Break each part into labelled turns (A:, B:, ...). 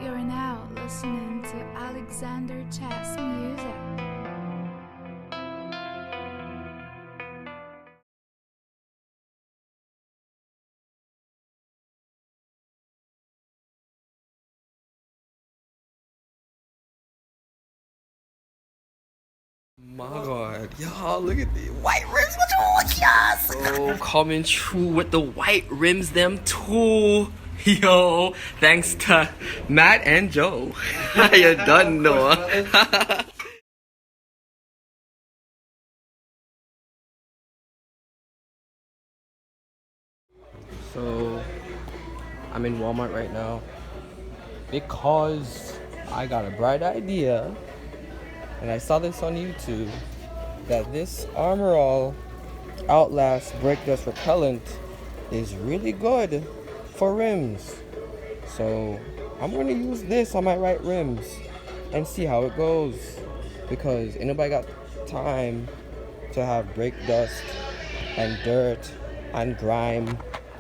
A: You're now listening to Alexander Chess Music.
B: My god, y'all, look at the white rims. What's wrong with y'all? So coming true with the white rims, them too. Yo, thanks to Matt and Joe. You done know. So I'm in Walmart right now because I got a bright idea, and I saw this on YouTube, that this Armor All Outlast Brake Dust Repellent is really good for rims. So I'm going to use this on my right rims and see how it goes, because ain't nobody got time to have brake dust and dirt and grime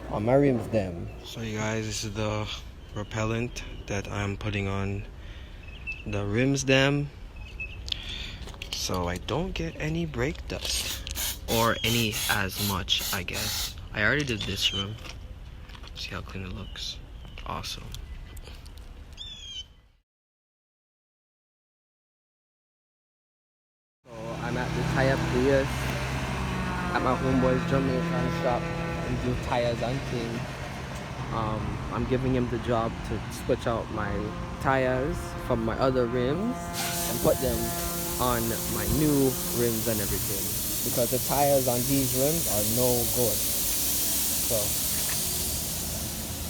B: on my rims them. So you guys, this is the repellent that I'm putting on the rims them, so I don't get any brake dust, or any as much, I guess. I already did this room. See how clean it looks. Awesome. So I'm at the tire place at my homeboy's Jamaican shop and do tires and things. I'm giving him the job to switch out my tires from my other rims and put them on my new rims and everything, because the tires on these rims are no good. So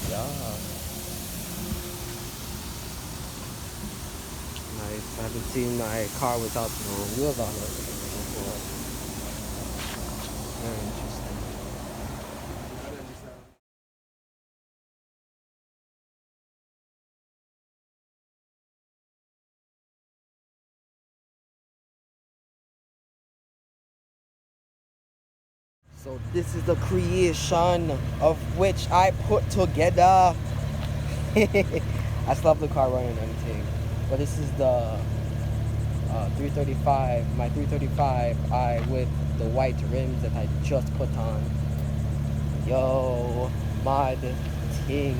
B: yeah, nice. I haven't seen my car without no wheels on it before. Very interesting. So this is the creation of which I put together. I still have the car running and everything, but this is the 335, my 335i with the white rims that I just put on. Yo, mod ting.